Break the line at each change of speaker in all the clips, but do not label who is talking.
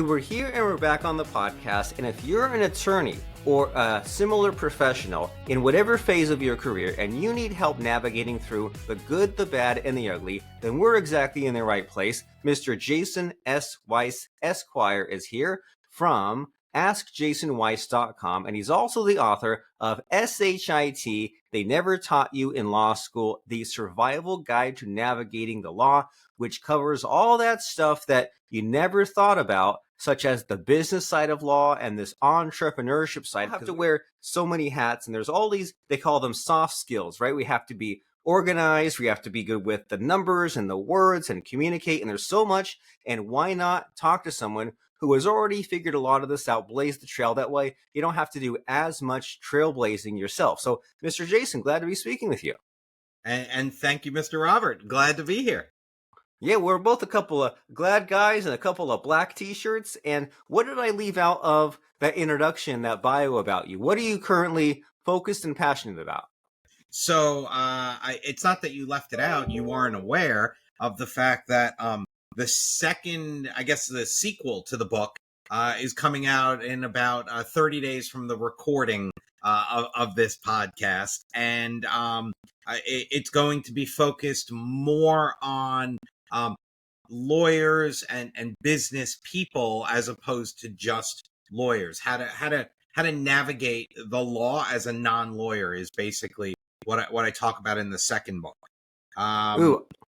Hey, we're here and we're back on the podcast, and if you're an attorney or a similar professional in whatever phase of your career and you need help navigating through the good, the bad, and the ugly, then we're exactly in the right place. Mr. Jason S. Weiss Esquire is here from AskJasonWeiss.com, and he's also the author of SHIT, They Never Taught You in Law School, The Survival Guide to Navigating the Law, which covers all that stuff that you never thought about, such as the business side of law and this entrepreneurship side. You have to wear so many hats, and there's all these, they call them soft skills, right? We have to be organized, we have to be good with the numbers and the words and communicate, and there's so much, and why not talk to someone who has already figured a lot of this out, blaze the trail. That way you don't have to do as much trailblazing yourself. So, Mr. Jason, glad to be speaking with you.
And thank you, Mr. Robert. Glad to be here.
Yeah, we're both a couple of glad guys and a couple of black t-shirts. And what did I leave out of that introduction, that bio about you? What are you currently focused and passionate about?
So it's not that you left it out. You weren't aware of the fact that the second, I guess, the sequel to the book is coming out in about 30 days from the recording of this podcast. And it's going to be focused more on lawyers and business people as opposed to just lawyers. How to navigate the law as a non-lawyer is basically what I talk about in the second book.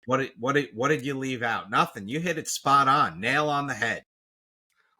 What did you leave out? Nothing. You hit it spot on, nail on the head.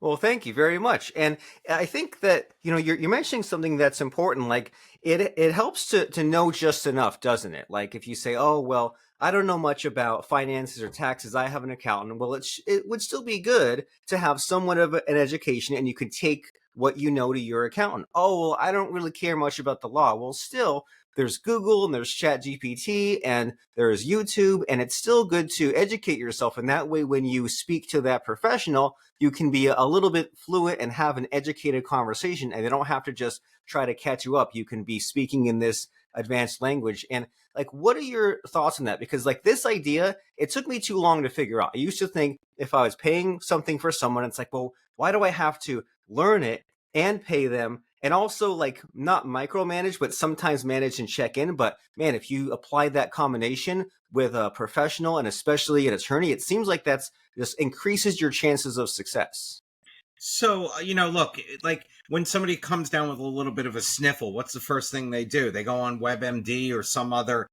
Well, thank you very much. And I think that, you're mentioning something that's important. Like it helps to know just enough, doesn't it? Like if you say, oh, well, I don't know much about finances or taxes, I have an accountant. Well, it would still be good to have somewhat of an education, and you could take what you know to your accountant. Oh, well, I don't really care much about the law. Well, still, there's Google and there's ChatGPT and there's YouTube, and it's still good to educate yourself. And that way, when you speak to that professional, you can be a little bit fluent and have an educated conversation, and they don't have to just try to catch you up. You can be speaking in this advanced language. And like, what are your thoughts on that? Because like this idea, it took me too long to figure out. I used to think if I was paying something for someone, it's like, well, why do I have to learn it and pay them? And also like not micromanage, but sometimes manage and check in. But man, if you apply that combination with a professional and especially an attorney, it seems like that's just increases your chances of success.
So, look, like when somebody comes down with a little bit of a sniffle, what's the first thing they do? They go on WebMD or some other,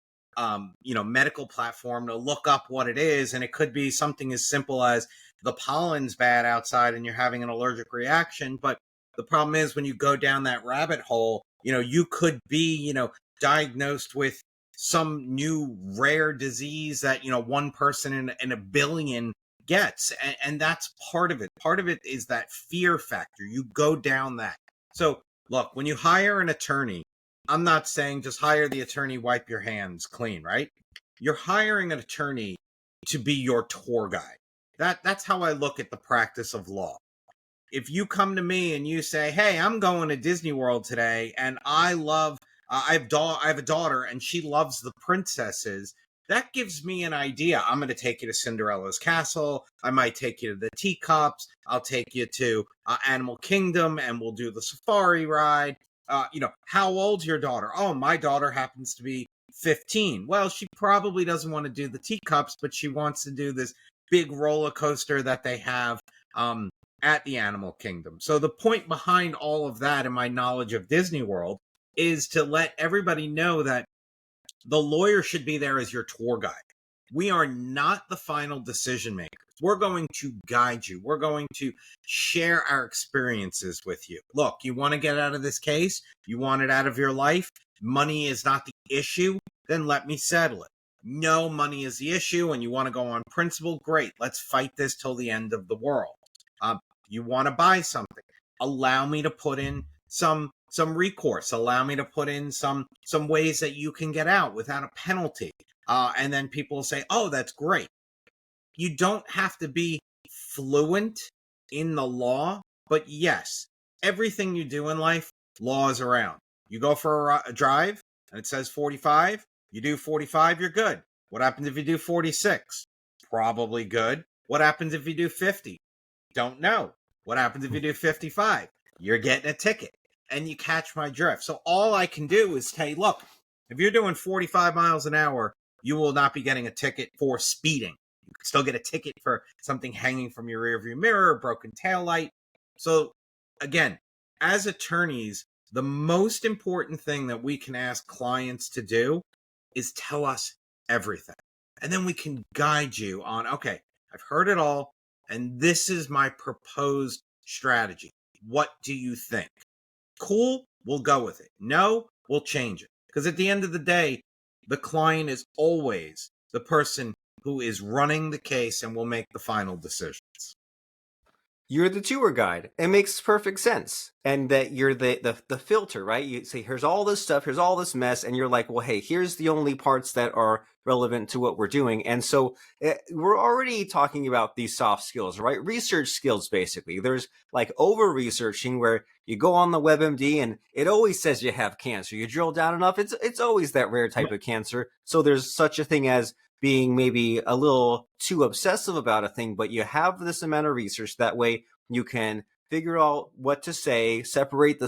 medical platform to look up what it is. And it could be something as simple as the pollen's bad outside and you're having an allergic reaction. But the problem is when you go down that rabbit hole, you could be, diagnosed with some new rare disease that, one person in a billion gets. And that's part of it. Part of it is that fear factor. You go down that. So look, when you hire an attorney, I'm not saying just hire the attorney, wipe your hands clean, right? You're hiring an attorney to be your tour guide. That's how I look at the practice of law. If you come to me and you say, hey, I'm going to Disney World today and I love, I have a daughter and she loves the princesses, that gives me an idea. I'm going to take you to Cinderella's castle. I might take you to the teacups. I'll take you to Animal Kingdom and we'll do the safari ride. How old's your daughter? Oh, my daughter happens to be 15. Well, she probably doesn't want to do the teacups, but she wants to do this big roller coaster that they have at the Animal Kingdom. So the point behind all of that in my knowledge of Disney World is to let everybody know that the lawyer should be there as your tour guide. We are not the final decision makers. We're going to guide you. We're going to share our experiences with you. Look, you want to get out of this case? You want it out of your life? Money is not the issue? Then let me settle it. No, money is the issue and you want to go on principle? Great. Let's fight this till the end of the world. You want to buy something? Allow me to put in some recourse. Allow me to put in some ways that you can get out without a penalty. And then people will say, oh, that's great. You don't have to be fluent in the law, but yes, everything you do in life, law is around. You go for a drive and it says 45, you do 45, you're good. What happens if you do 46? Probably good. What happens if you do 50? Don't know. What happens if you do 55? You're getting a ticket. And you catch my drift. So all I can do is say, look, if you're doing 45 miles an hour, you will not be getting a ticket for speeding. You can still get a ticket for something hanging from your rearview mirror, a broken taillight. So again, as attorneys, the most important thing that we can ask clients to do is tell us everything. And then we can guide you on, okay, I've heard it all, and this is my proposed strategy. What do you think? Cool, we'll go with it. No, we'll change it. Because at the end of the day, the client is always the person who is running the case and will make the final decisions.
You're the tour guide. It makes perfect sense. And that you're the filter, right? You say, here's all this stuff, here's all this mess. And you're like, well, hey, here's the only parts that are relevant to what we're doing. And so we're already talking about these soft skills, right? Research skills, basically. There's like over researching where you go on the WebMD and it always says you have cancer. You drill down enough, it's always that rare type of cancer. So there's such a thing as being maybe a little too obsessive about a thing, but you have this amount of research. That way you can figure out what to say, separate the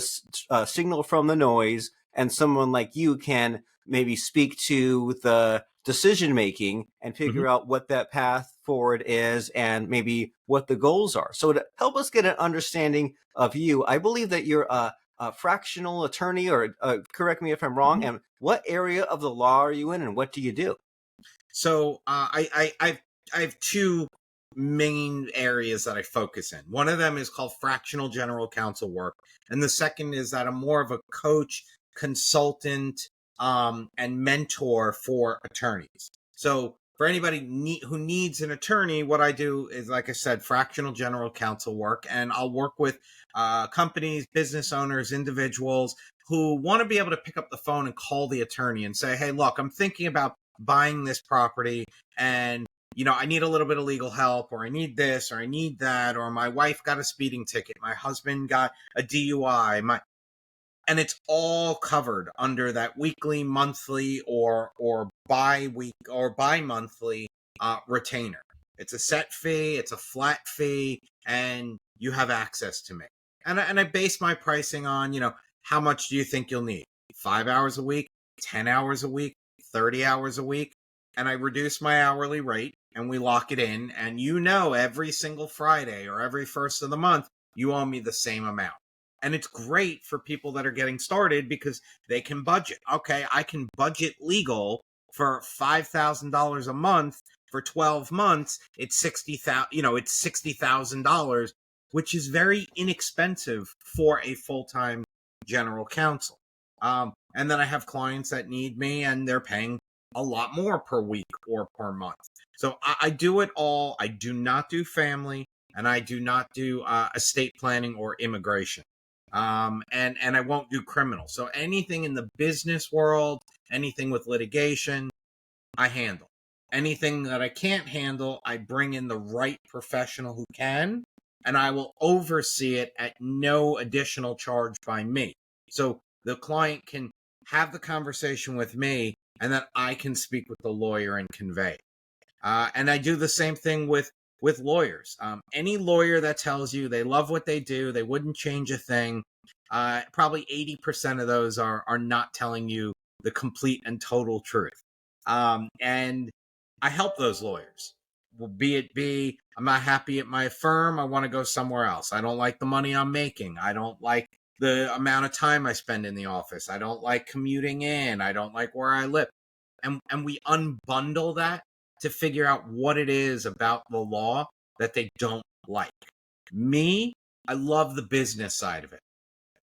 signal from the noise, and someone like you can maybe speak to the decision making and figure out what that path forward is and maybe what the goals are. So to help us get an understanding of you, I believe that you're a fractional attorney, or correct me if I'm wrong. And what area of the law are you in, and what do you do?
So I have two main areas that I focus in. One of them is called fractional general counsel work, and the second is that I'm more of a coach, consultant, and mentor for attorneys. So for anybody who needs an attorney, what I do is, like I said, fractional general counsel work, and I'll work with companies, business owners, individuals who want to be able to pick up the phone and call the attorney and say, hey, look, I'm thinking about buying this property, and I need a little bit of legal help, or I need this, or I need that, or my wife got a speeding ticket, my husband got a DUI, and it's all covered under that weekly, monthly, or bi-week or bi-monthly retainer. It's a set fee, it's a flat fee, and you have access to me. And I base my pricing on, how much do you think you'll need? 5 hours a week, 10 hours a week, 30 hours a week, and I reduce my hourly rate, and we lock it in, and every single Friday or every first of the month, you owe me the same amount. And it's great for people that are getting started because they can budget. Okay, I can budget legal for $5,000 a month for 12 months. It's $60,000, which is very inexpensive for a full-time general counsel. And then I have clients that need me and they're paying a lot more per week or per month. So I do it all. I do not do family, and I do not do estate planning or immigration. And I won't do criminal. So anything in the business world, anything with litigation, I handle. Anything that I can't handle, I bring in the right professional who can, and I will oversee it at no additional charge by me. So the client can have the conversation with me, and then I can speak with the lawyer and convey. And I do the same thing with lawyers. Any lawyer that tells you they love what they do, they wouldn't change a thing, probably 80% of those are not telling you the complete and total truth. And I help those lawyers. I'm not happy at my firm, I want to go somewhere else. I don't like the money I'm making. I don't like the amount of time I spend in the office. I don't like commuting in. I don't like where I live. And we unbundle that to figure out what it is about the law that they don't like. Me, I love the business side of it.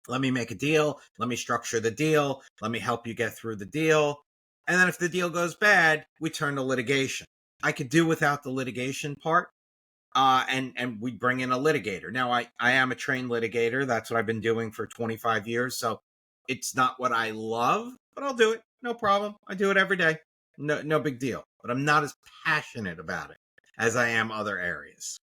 Let me make a deal. Let me structure the deal. Let me help you get through the deal. And then if the deal goes bad, we turn to litigation. I could do without the litigation part. And we bring in a litigator. Now, I am a trained litigator. That's what I've been doing for 25 years. So it's not what I love, but I'll do it. No problem. I do it every day. No big deal. But I'm not as passionate about it as I am other areas.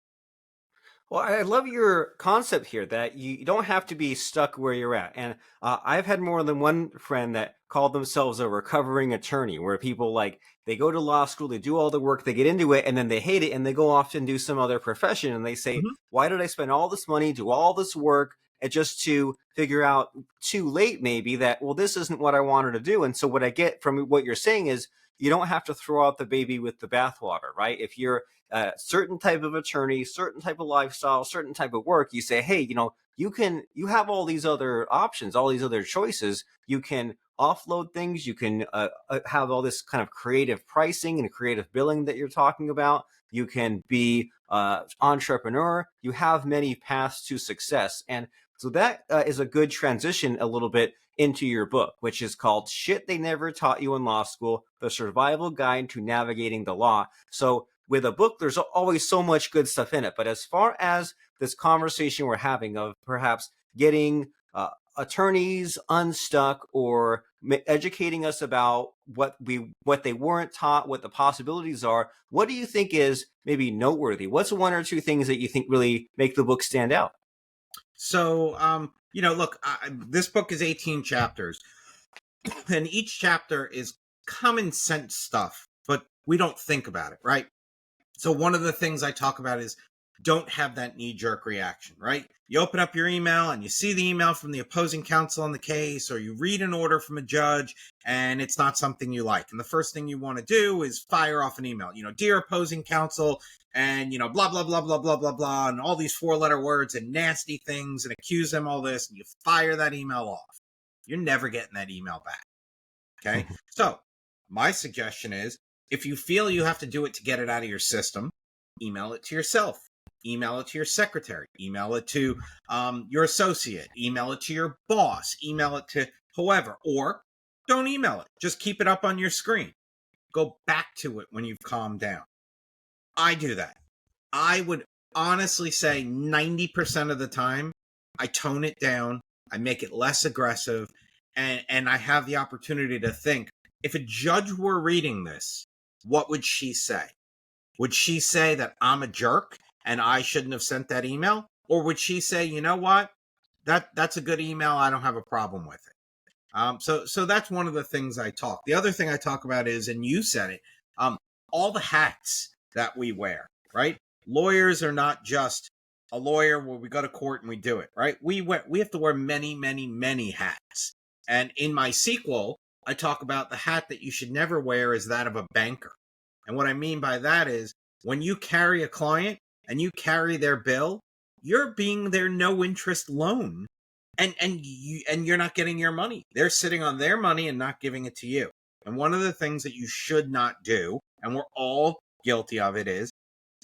Well, I love your concept here that you don't have to be stuck where you're at. And I've had more than one friend that called themselves a recovering attorney, where people like they go to law school, they do all the work, they get into it, and then they hate it, and they go off and do some other profession. And they say,
Mhm.
why did I spend all this money, do all this work, and just to figure out too late, maybe that, well, this isn't what I wanted to do. And so, what I get from what you're saying is, you don't have to throw out the baby with the bathwater, right? If you're certain type of attorney, certain type of lifestyle, certain type of work, you say, hey, you have all these other options, all these other choices. You can offload things. You can have all this kind of creative pricing and creative billing that you're talking about. You can be entrepreneur. You have many paths to success. And so that is a good transition a little bit into your book, which is called Shit They Never Taught You in Law School, The Survival Guide to Navigating the Law. So with a book, there's always so much good stuff in it. But as far as this conversation we're having of perhaps getting attorneys unstuck or educating us about what they weren't taught, what the possibilities are, what do you think is maybe noteworthy? What's one or two things that you think really make the book stand out?
So, look, this book is 18 chapters, and each chapter is common sense stuff, but we don't think about it, right? So one of the things I talk about is don't have that knee-jerk reaction, right? You open up your email and you see the email from the opposing counsel on the case, or you read an order from a judge and it's not something you like. And the first thing you want to do is fire off an email, dear opposing counsel, and, blah, blah, blah, blah, blah, blah, blah, and all these four-letter words and nasty things and accuse them all this, and you fire that email off. You're never getting that email back, okay? So my suggestion is, if you feel you have to do it to get it out of your system, email it to yourself, email it to your secretary, email it to your associate, email it to your boss, email it to whoever, or don't email it. Just keep it up on your screen. Go back to it when you've calmed down. I do that. I would honestly say 90% of the time, I tone it down, I make it less aggressive, and I have the opportunity to think, if a judge were reading this, what would she say? Would she say that I'm a jerk and I shouldn't have sent that email? Or would she say, you know what? That's a good email. I don't have a problem with it. So that's one of the things I talk. The other thing I talk about is, and you said it, all the hats that we wear, right? Lawyers are not just a lawyer where we go to court and we do it, right? We have to wear many, many, many hats. And in my sequel, I talk about the hat that you should never wear is that of a banker. And what I mean by that is, when you carry a client and you carry their bill, you're being their no interest loan, and you're not getting your money. They're sitting on their money and not giving it to you. And one of the things that you should not do, and we're all guilty of it, is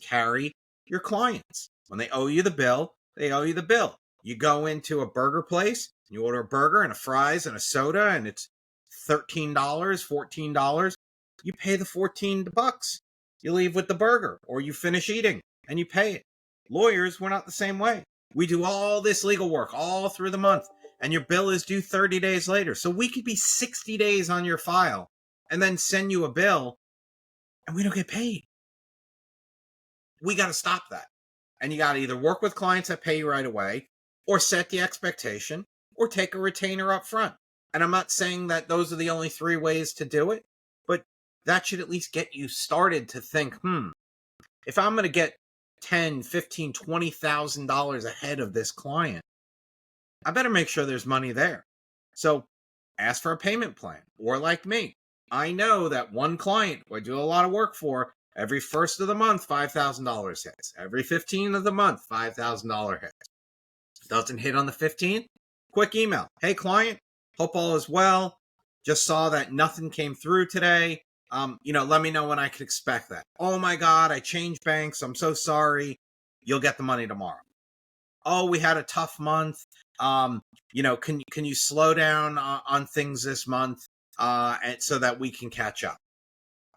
carry your clients. When they owe you the bill, they owe you the bill. You go into a burger place, you order a burger and a fries and a soda, and it's $13, $14. You pay the $14. You leave with the burger, or you finish eating and you pay it. Lawyers, we're not the same way. We do all this legal work all through the month, and your bill is due 30 days later. So we could be 60 days on your file and then send you a bill, and we don't get paid. We got to stop that. And you got to either work with clients that pay you right away, or set the expectation, or take a retainer up front. And I'm not saying that those are the only three ways to do it, but that should at least get you started to think, if I'm going to get $10, $15, $20,000 ahead of this client, I better make sure there's money there. So ask for a payment plan. Or like me, I know that one client who I do a lot of work for, every first of the month, $5,000 hits. Every 15th of the month, $5,000 hits. Doesn't hit on the 15th? Quick email. Hey, client, hope all is well. Just saw that nothing came through today. Let me know when I could expect that. Oh my God, I changed banks. I'm so sorry. You'll get the money tomorrow. Oh, we had a tough month. Can you slow down on things this month, and so that we can catch up?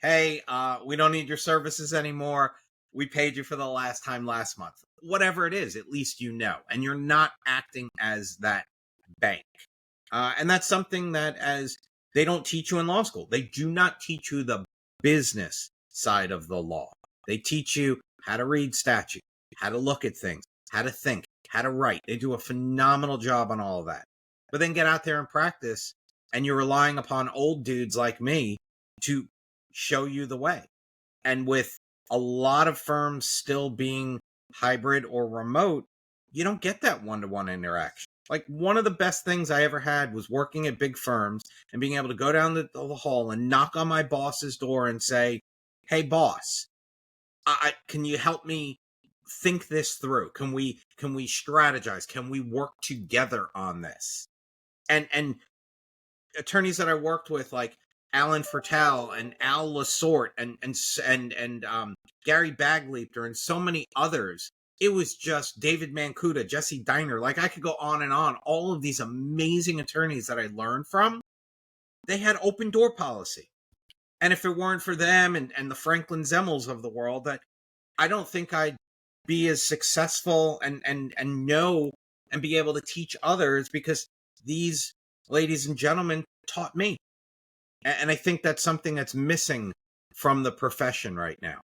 Hey, we don't need your services anymore. We paid you for the last time last month. Whatever it is, at least you know, and you're not acting as that bank. And that's something that as they don't teach you in law school. They do not teach you the business side of the law. They teach you how to read statute, how to look at things, how to think, how to write. They do a phenomenal job on all of that. But then get out there and practice, and you're relying upon old dudes like me to show you the way. And with a lot of firms still being hybrid or remote, you don't get that one-to-one interaction. Like, one of the best things I ever had was working at big firms and being able to go down the hall and knock on my boss's door and say, "Hey, boss, can you help me think this through? Can we strategize? Can we work together on this?" And attorneys that I worked with, like Alan Fertel and Al Lasort and Gary Bagleiter and so many others. It was just David Mancuda, Jesse Diner. Like, I could go on and on. All of these amazing attorneys that I learned from, they had open door policy. And if it weren't for them and the Franklin Zemmels of the world, that I don't think I'd be as successful and know and be able to teach others, because these ladies and gentlemen taught me. And I think that's something that's missing from the profession right now.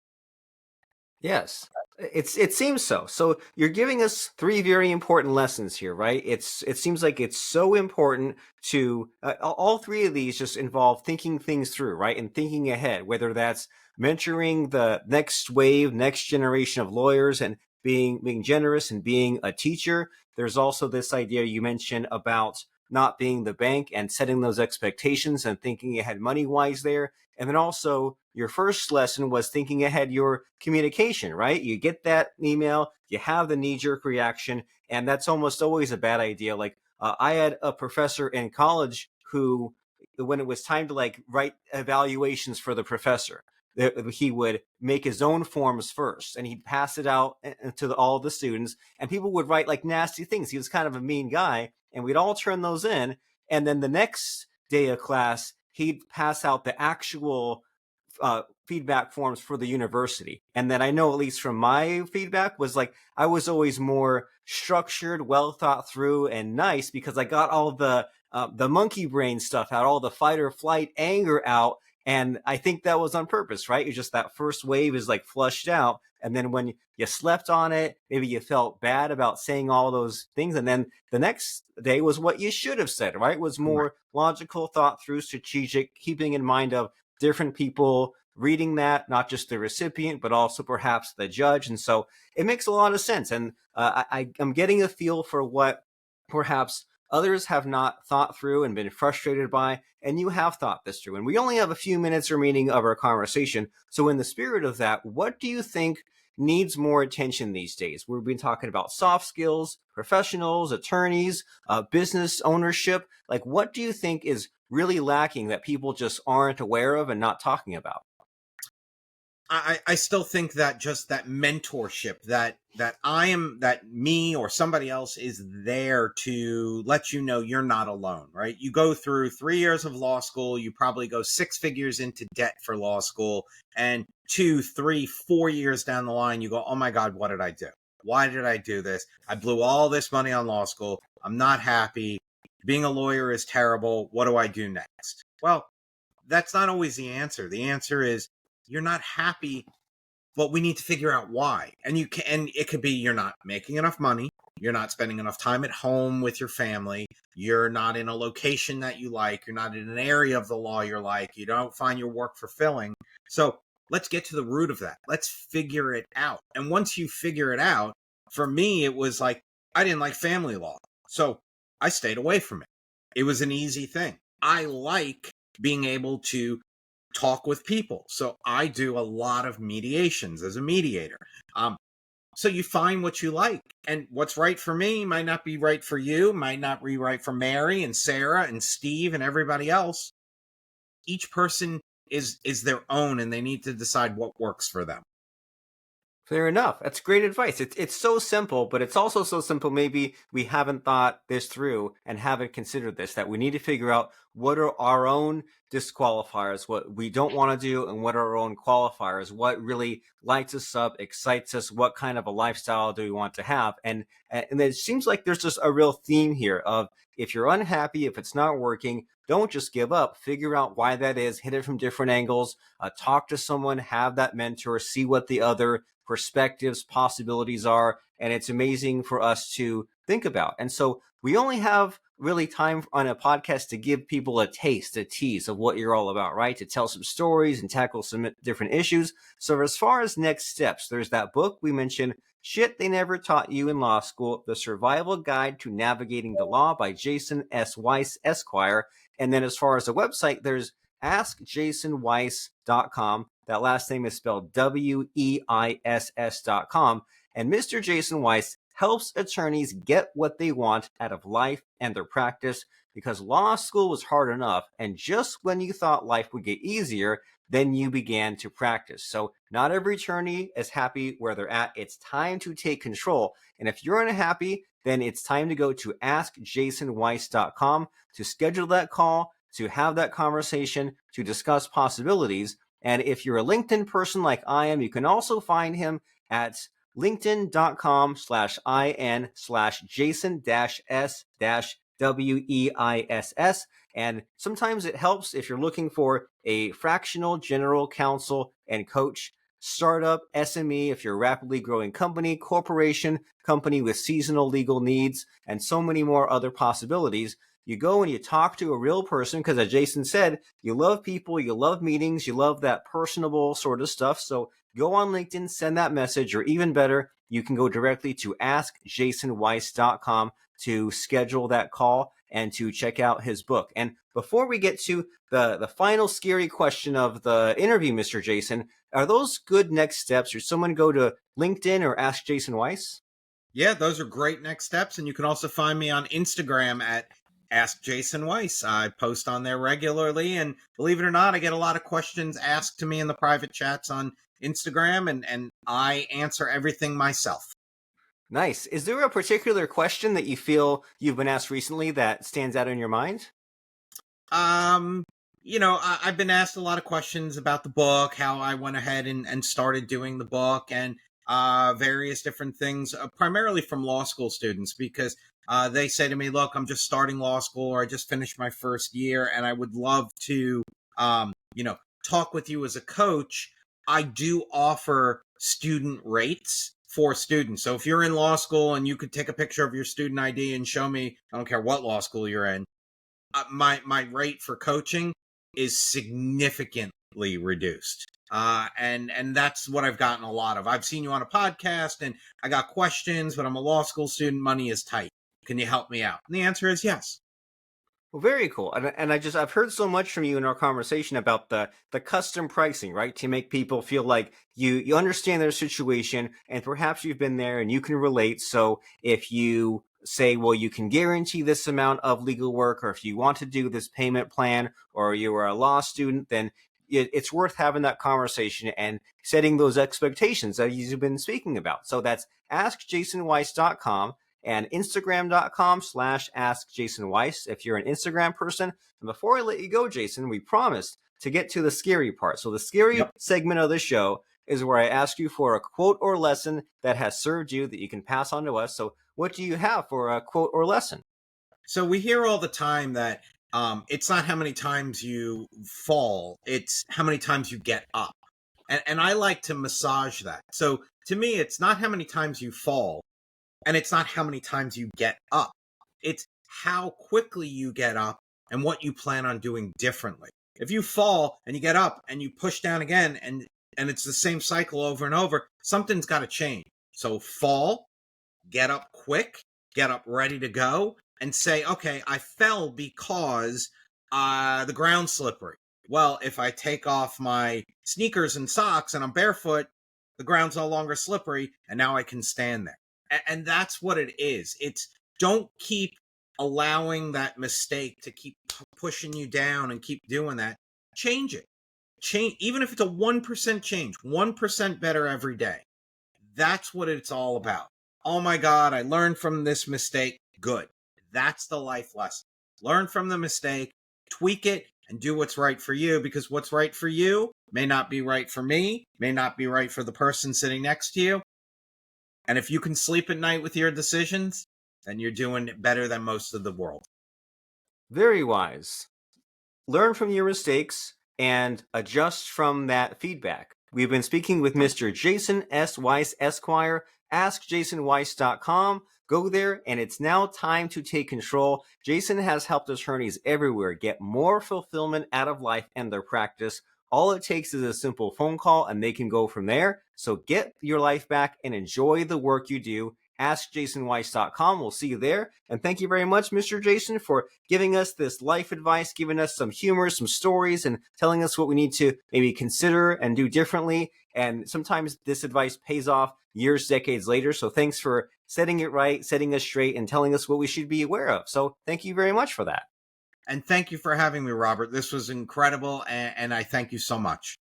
Yes, it seems so. So you're giving us three very important lessons here, right? It seems like it's so important to all three of these just involve thinking things through, right? And thinking ahead, whether that's mentoring the next wave, next generation of lawyers, and being generous and being a teacher. There's also this idea you mentioned about not being the bank and setting those expectations and thinking ahead money wise there. And then also your first lesson was thinking ahead your communication, right? You get that email, you have the knee-jerk reaction, and that's almost always a bad idea. Like I had a professor in college who, when it was time to like write evaluations for the professor, he would make his own forms first and he'd pass it out to all the students, and people would write like nasty things. He was kind of a mean guy, and we'd all turn those in. And then the next day of class, he'd pass out the actual feedback forms for the university. And then I know, at least from my feedback, was like I was always more structured, well thought through, and nice because I got all the monkey brain stuff out, all the fight or flight anger out. And I think that was on purpose, right? It's just that first wave is like flushed out. And then when you slept on it, maybe you felt bad about saying all those things. And then the next day was what you should have said, right? It was more logical, thought through, strategic, keeping in mind of different people reading that, not just the recipient, but also perhaps the judge. And so it makes a lot of sense. And I'm getting a feel for what perhaps others have not thought through and been frustrated by, and you have thought this through. And we only have a few minutes remaining of our conversation. So in the spirit of that, what do you think needs more attention these days? We've been talking about soft skills, professionals, attorneys, business ownership. Like, what do you think is really lacking that people just aren't aware of and not talking about?
I still think that just that mentorship, that me or somebody else is there to let you know you're not alone, right? You go through 3 years of law school, you probably go 6 figures into debt for law school, and 2, 3, 4 years down the line, you go, oh my God, what did I do? Why did I do this? I blew all this money on law school. I'm not happy. Being a lawyer is terrible. What do I do next? Well, that's not always the answer. The answer is, you're not happy, but we need to figure out why. And it could be you're not making enough money, you're not spending enough time at home with your family, you're not in a location that you like, you're not in an area of the law you like, you don't find your work fulfilling. So let's get to the root of that. Let's figure it out. And once you figure it out, for me, it was like, I didn't like family law, so I stayed away from it. It was an easy thing. I like being able to talk with people. So I do a lot of mediations as a mediator. So you find what you like, and what's right for me might not be right for you, might not be right for Mary and Sarah and Steve and everybody else. Each person is their own, and they need to decide what works for them.
Fair enough. That's great advice. It's so simple, but it's also so simple. Maybe we haven't thought this through and haven't considered this, that we need to figure out what are our own disqualifiers, what we don't want to do, and what are our own qualifiers, what really lights us up, excites us, what kind of a lifestyle do we want to have. And it seems like there's just a real theme here of if you're unhappy, if it's not working, don't just give up. Figure out why that is, hit it from different angles, talk to someone, have that mentor, see what the other perspectives, possibilities are. And it's amazing for us to think about. And so we only have really time on a podcast to give people a taste, a tease of what you're all about, right? To tell some stories and tackle some different issues. So as far as next steps, there's that book we mentioned, Shit They Never Taught You in Law School, The Survival Guide to Navigating the Law by Jason S. Weiss, Esquire. And then as far as the website, there's askjasonweiss.com. That last name is spelled Weiss.com. And Mr. Jason Weiss helps attorneys get what they want out of life and their practice, because law school was hard enough. And just when you thought life would get easier, then you began to practice. So not every attorney is happy where they're at. It's time to take control. And if you're unhappy, then it's time to go to askjasonweiss.com to schedule that call, to have that conversation, to discuss possibilities. And if you're a LinkedIn person like I am, you can also find him at linkedin.com/in/Jason-S-Weiss. And sometimes it helps if you're looking for a fractional general counsel and coach, startup, SME, if you're a rapidly growing company, corporation, company with seasonal legal needs, and so many more other possibilities. You go and you talk to a real person because, as Jason said, you love people, you love meetings, you love that personable sort of stuff. So go on LinkedIn, send that message, or even better, you can go directly to askjasonweiss.com to schedule that call and to check out his book. And before we get to the final scary question of the interview, Mr. Jason, are those good next steps? Should someone go to LinkedIn or Ask Jason Weiss?
Yeah, those are great next steps. And you can also find me on Instagram at Ask Jason Weiss. I post on there regularly. And believe it or not, I get a lot of questions asked to me in the private chats on Instagram, and I answer everything myself.
Nice. Is there a particular question that you feel you've been asked recently that stands out in your mind?
Um, I've been asked a lot of questions about the book, how I went ahead and started doing the book, and various different things, primarily from law school students, because they say to me, look, I'm just starting law school, or I just finished my first year, and I would love to, talk with you as a coach. I do offer student rates for students. So if you're in law school and you could take a picture of your student ID and show me, I don't care what law school you're in, my rate for coaching is significantly reduced. And that's what I've gotten a lot of. I've seen you on a podcast and I got questions, but I'm a law school student. Money is tight. Can you help me out? And the answer is yes.
Well, very cool. And I've heard so much from you in our conversation about the custom pricing, right? To make people feel like you understand their situation and perhaps you've been there and you can relate. So if you say, well, you can guarantee this amount of legal work, or if you want to do this payment plan, or you are a law student, then it's worth having that conversation and setting those expectations that you've been speaking about. So that's askjasonweiss.com and Instagram.com/AskJasonWeiss if you're an Instagram person. And before I let you go, Jason, we promised to get to the scary part. So the scary segment of the show is where I ask you for a quote or lesson that has served you that you can pass on to us. So what do you have for a quote or lesson?
So we hear all the time that it's not how many times you fall, it's how many times you get up. And I like to massage that. So to me, it's not how many times you fall, and it's not how many times you get up. It's how quickly you get up and what you plan on doing differently. If you fall and you get up and you push down again and it's the same cycle over and over, something's got to change. So fall, get up quick, get up ready to go, and say, okay, I fell because the ground's slippery. Well, if I take off my sneakers and socks and I'm barefoot, the ground's no longer slippery, and now I can stand there. And that's what it is. It's don't keep allowing that mistake to keep pushing you down and keep doing that. Change it. Change, even if it's a 1% change, 1% better every day. That's what it's all about. Oh my God, I learned from this mistake. Good. That's the life lesson. Learn from the mistake, tweak it, and do what's right for you, because what's right for you may not be right for me, may not be right for the person sitting next to you. And if you can sleep at night with your decisions, then you're doing better than most of the world.
Very wise. learn from your mistakes and adjust from that feedback. We've been speaking with Mr. Jason S. Weiss, Esquire. AskJasonWeiss.com. Go there, and it's now time to take control. Jason has helped attorneys everywhere get more fulfillment out of life and their practice. All it takes is a simple phone call, and they can go from there. So get your life back and enjoy the work you do. AskJasonWeiss.com. We'll see you there. And thank you very much, Mr. Jason, for giving us this life advice, giving us some humor, some stories, and telling us what we need to maybe consider and do differently. And sometimes this advice pays off years, decades later. So thanks for setting it right, setting us straight, and telling us what we should be aware of. So thank you very much for that.
And thank you for having me, Robert. This was incredible, and I thank you so much.